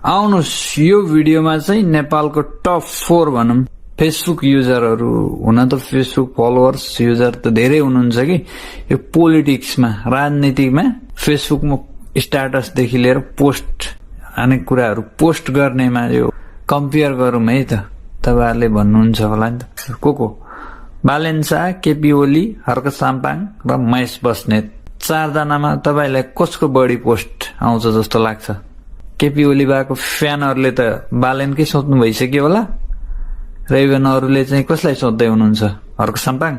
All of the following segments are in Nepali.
आउनुहोस् यो भिडियोमा चाहिँ नेपालको टप 4 भनौं फेसबुक युजरहरू हुन त फेसबुक फलोअर्स युजर त धेरै हुनुहुन्छ कि यो पोलिटिक्समा राजनीतिमा फेसबुकमा स्ट्याटस देखि लिएर पोस्ट अनेक कुराहरू पोस्ट गर्नेमा यो कम्पेयर गरौँ है त तपाईहरुले भन्नुहुन्छ होला नि त को बालेन शाह, केपी ओली, हर्क साम्पाङ र महेश बस्नेत 4 जनामा तपाईलाई कसको बढी पोस्ट आउँछ जस्तो लाग्छ? केपी ओली बाको फ्यानहरुले त बालेनकै सोच्नु भइसक्यो होला र इभन अरूले चाहिँ कसलाई सोध्दै हुनुहुन्छ? हर्क साम्पाङ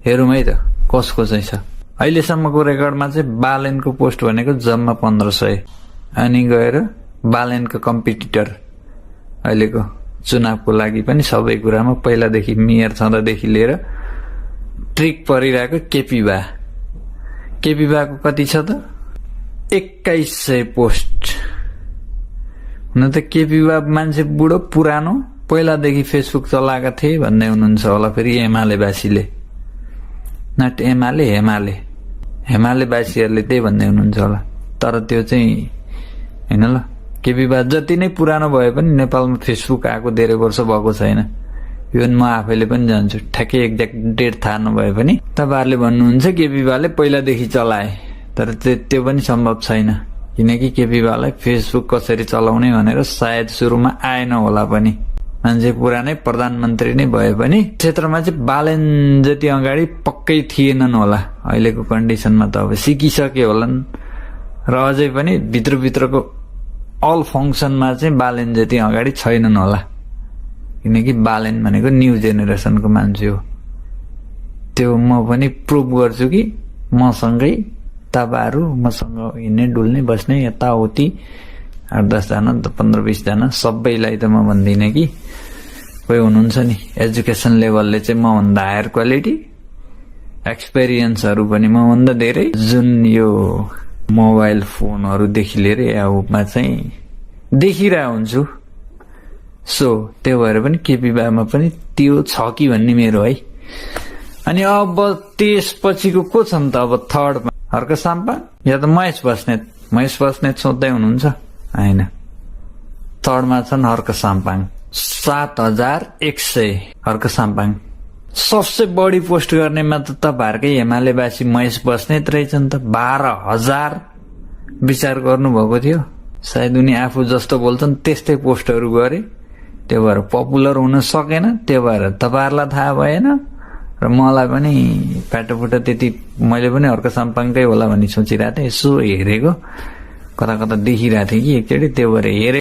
हेरौँ है त कसको चाहिँ छ। अहिलेसम्मको रेकर्डमा चाहिँ बालेनको पोस्ट भनेको जम्मा 1500 अनि गएर बालेनको कम्पिटिटर अहिलेको चुनावको लागि पनि सबै कुरामा पहिलादेखि मेयर छँदादेखि लिएर ट्रिक परिरहेको केपी बाको कति छ त 2100 पोस्ट। हुन त केपी बा मान्छे बुढो पुरानो पहिलादेखि फेसबुक चलाएका थिए भन्ने हुनुहुन्छ होला फेरि एमालेवासीले नट एमाले वासीहरूले त्यही भन्दै हुनुहुन्छ होला। तर त्यो चाहिँ हैन ल केपी बा जति नै पुरानो भए पनि नेपालमा फेसबुक आएको धेरै वर्ष भएको छैन। इभन म आफैले पनि जान्छु ठ्याक्कै एक्ज्याक्ट डेट थाहा नभए पनि तपाईहरुले भन्नुहुन्छ केपी बाले पहिलादेखि चलाए तर त्यो पनि सम्भव छैन किनकि केपी बालाई फेसबुक कसरी चलाउने भनेर सायद सुरुमा आएन होला पनि। मान्छे पुरानै प्रधानमन्त्री नै भए पनि क्षेत्रमा चाहिँ बालेन जति अगाडि पक्कै थिएनन् होला। अहिलेको कन्डिसनमा त अब सिकिसके होलान् र अझै पनि भित्रभित्रको अल फंक्सनमा चाहिँ बालेन जति अगाडि छैनन् होला किनकि बालेन भनेको न्यू जेनेरेसनको मान्छे हो। त्यो म पनि प्रुभ गर्छु कि मसँगै तपाईहरु मसँग हिँड्ने डुल्ने बस्ने यताउति 8-10 जना 15-20 जना सबैलाई त म भन्दिनँ कि कोही हुनुहुन्छ नि एजुकेसन लेभलले चाहिँ म भन्दा हायर क्वालिटी एक्सपिरियन्सहरु पनि म भन्दा धेरै जुन यो मोबाइल फोनहरुदेखि लिएर याउमा चाहिँ देखिरा हुन्छु। सो त्यो भएर पनि केपी बामा पनि त्यो छ कि भन्ने मेरो है। अनि अब त्यसपछिको को छन् त अब थर्डमा हर्क साम्पाङ या त महेश बस्नेत सोध्दै हुनुहुन्छ हैन। थर्डमा छन् हर्क साम्पाङ 7100 हर्क साम्पाङ। सबसे बढी पोस्ट गर्नेमा त तपाईहरुकै एमालेवासी महेश बस्नेत रहेछन् त 12000 विचार गर्नुभएको थियो। सायद उनी आफू जस्तो बोल्छन् त्यस्तै पोस्टहरु गरे त्यो भएर पपुलर हुन सकेन। त्यो भएर तपाईहरुलाई थाहा भएन र मलाई पनि प्याटोपुटा त्यति मैले पनि हर्क साम्पाङकै होला भन्ने सोचिरहेको थिएँ। यसो हेरेको कता देखिरहेको थिएँ कि एकचोटि त्यो भएर हेरे